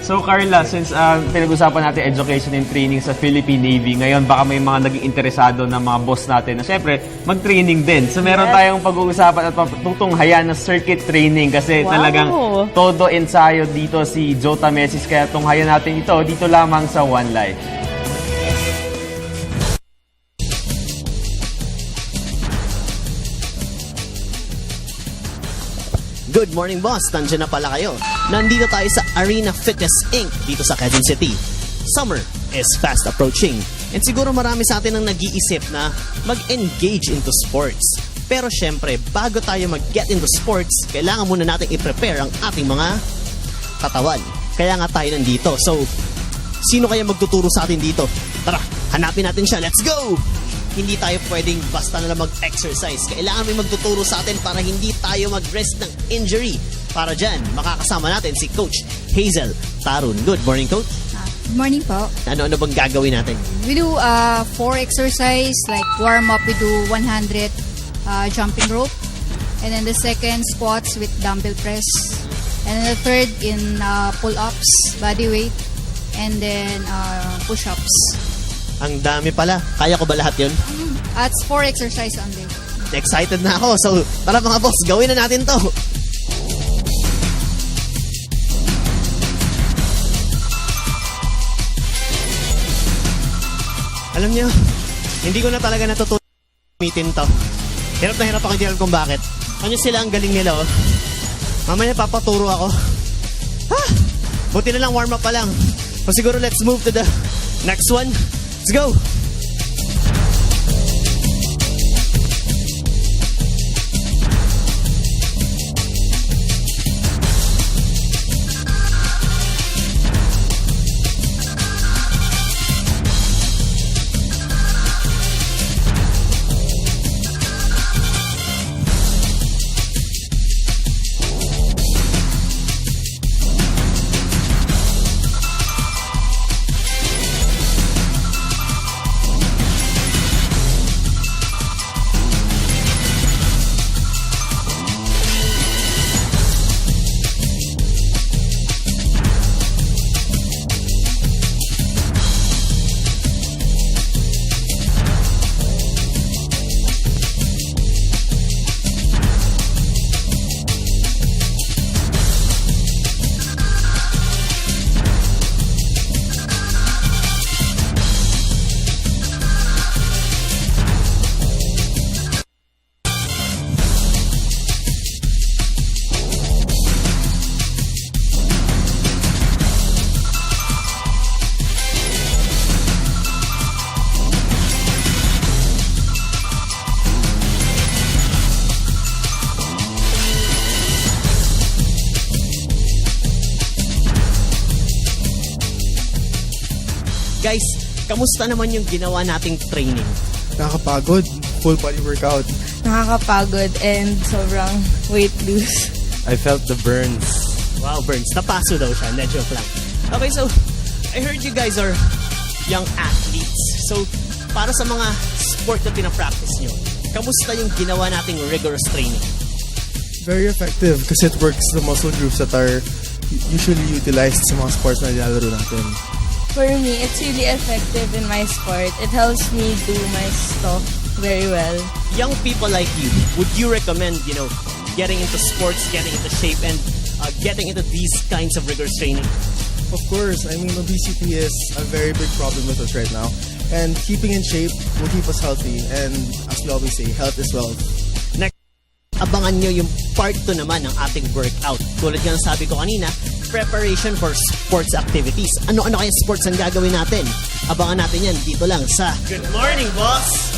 So Carla, since pinag-usapan natin education and training sa Philippine Navy, ngayon baka may mga naging interesado na mga boss natin na syempre mag-training din. So meron tayong pag-uusapan at tutunghayan na circuit training kasi talagang todo ensayo dito si Joe Tamesis. Kaya tunghayan natin ito dito lamang sa One Life. Good morning, boss. Nandiyan na pala kayo. Nandito tayo sa Arena Fitness Inc. dito sa Quezon City. Summer is fast approaching. And siguro marami sa atin ang nag-iisip na mag-engage into sports. Pero syempre, bago tayo mag-get into sports, kailangan muna natin i-prepare ang ating mga katawan. Kaya nga tayo nandito. So, sino kaya magtuturo sa atin dito? Tara, hanapin natin siya. Let's go! Hindi tayo pwedeng basta na lang mag-exercise. Kailangan may magtuturo sa atin para hindi tayo mag-risk ng injury. Para dyan, makakasama natin si Coach Hazel Tarun. Good morning, Coach. Good morning po. Ano bang gagawin natin? We do 4 exercise, like warm up, we do 100 jumping rope. And then the second, squats with dumbbell press. And then the third, in pull-ups, body weight. And then push-ups. Ang dami pala. Kaya ko ba lahat yun? That's 4 exercise only. Excited na ako. So, tara mga boss, gawin na natin to. Alam niyo, hindi ko na talaga natutunan gamitin to. Hirap na hirap ako, hindi alam kung bakit. Ano sila, ang galing nila, oh. Mamaya papaturo ako. Buti na lang warm up pa lang. O siguro, let's move to the next one. Let's go! Guys, kamusta naman yung ginawa nating training? Nakakapagod. Full body workout. Nakakapagod and sobrang weight loss. I felt the burns. Wow, Burns. Napaso daw siya. Hindi, joke lang. Okay, so, I heard you guys are young athletes. So, para sa mga sport na pinapractice nyo, kamusta yung ginawa nating rigorous training? Very effective kasi it works the muscle groups that are usually utilized sa mga sports na nilalaro natin. For me, it's really effective in my sport. It helps me do my stuff very well. Young people like you, would you recommend, getting into sports, getting into shape, and getting into these kinds of rigorous training? Of course, I mean, obesity is a very big problem with us right now. And keeping in shape will keep us healthy. And as we always say, health is wealth. Next, abangan nyo yung part 2 naman ng ating workout. Tulad nga ng sabi ko kanina, preparation for sports activities. Ano-ano kaya sports ang gagawin natin? Abangan natin yan dito lang sa Good Morning, Boss!